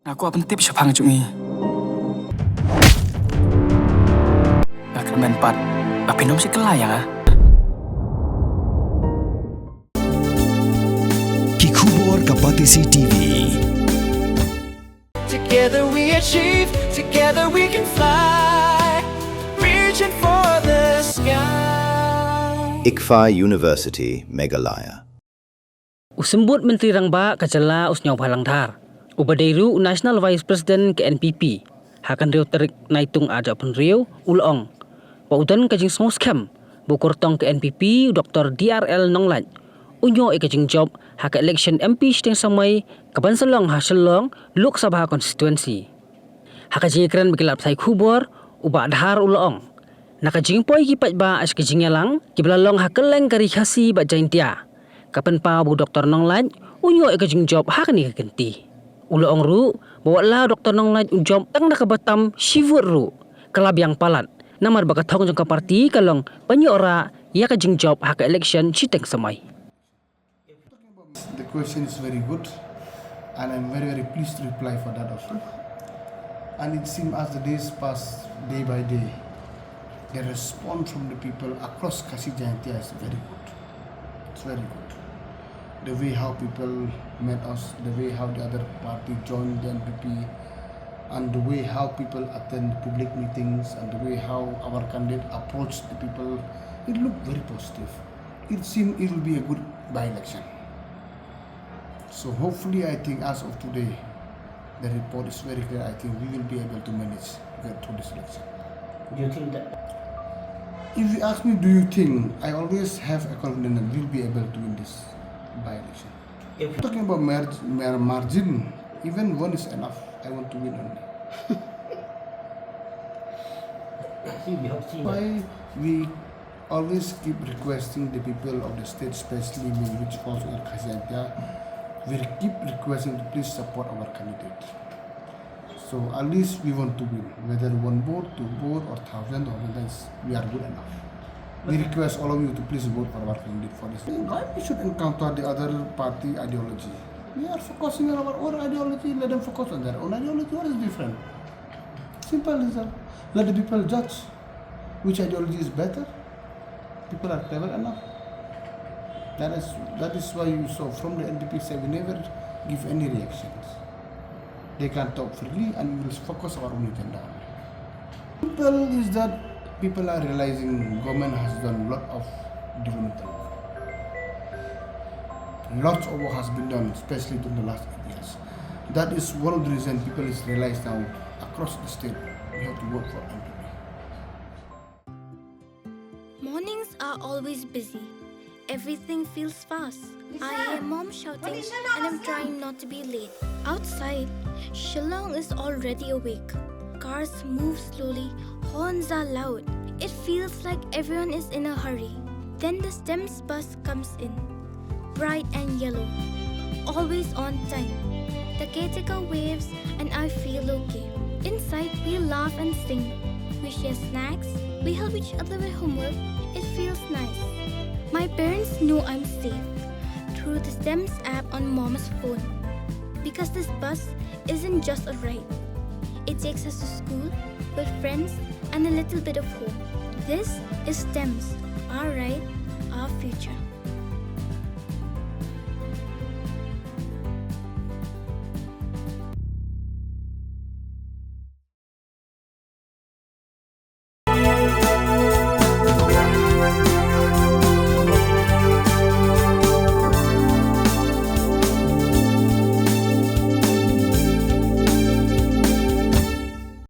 Aku akan tip siapang cumi. Keremen 4. Bapak nom si kelayang ah. Kikubor Kapatisi TV. Together we achieve, together we can fly, reaching for the sky. ICFA University, Meghalaya. Usembut Menteri Rangba kacala Sngewskhem Dhar. Ubadairu National Vice President ke NPP. Hakan riu terik naitung aja pun riu ulong. Paudan kajing Sngewskhem. Bukurtong ke NPP Dr. DRL Nonglait. Unyo kajing job hak election MP sting samai kapan selong hasilong Lok Sabha konstituensi. Hakajing keren begilap sai khubor uba Dhar ulong. Nakajing poi kipat ba as kajing yalang kibalalong hakeleng kari khasi ba jaintia. Kapan pa bu Dr. Nonglait unyo kajing job hak ni kagenti. Ulong ru bawa la Dr. Nonglait job tang nakabatam shivur ru kala Biang palat. Namar bakatong jangka parti kalong banyak ora ya kajing job hak election siteng samai. The question is very good, and I'm very pleased to reply for that also. And it seems as the days pass day by day, the response from the people across Kasi Jayantia is very good. It's very good. The way how people met us, the way how the other party joined the NPP, and the way how people attend public meetings, and the way how our candidate approached the people, it looked very positive. It seemed it will be a good by-election. So hopefully, I think as of today, the report is very clear. I think we will be able to manage to get through this election. Do you think that? If you ask me, do you think, I always have a confidence that we'll be able to win this by-election. If Talking about margin, even one is enough. I want to win only. Why we always keep requesting the people of the state, especially me, which falls under Khaziantia, we keep requesting to please support our candidate. So at least we want to win, whether 1 vote, 2 vote, or 1,000 or whether we are good enough. We request all of you to please vote for our candidate for this. Why we should encounter the other party ideology? We are focusing on our own ideology. Let them focus on their own ideology. What is different? Simple as that. Let the people judge which ideology is better. People are clever enough. That is why you saw from the NPP side we never give any reactions. They can talk freely and we will focus our own agenda. Simple is that people are realizing government has done a lot of development. Lots of work has been done, especially in the last 8 years. That is one of the reasons people is realized now across the state we have to work for NPP. Mornings are always busy. Everything feels fast. I hear mom shouting and I'm trying not to be late. Outside, Shillong is already awake. Cars move slowly, horns are loud. It feels like everyone is in a hurry. Then the STEMS bus comes in, bright and yellow, always on time. The caretaker waves and I feel okay. Inside, we laugh and sing. We share snacks, we help each other with homework. It feels nice. My parents know I'm safe through the STEMS app on mom's phone. Because this bus isn't just a ride. It takes us to school, with friends, and a little bit of home. This is STEMS, our ride, our future.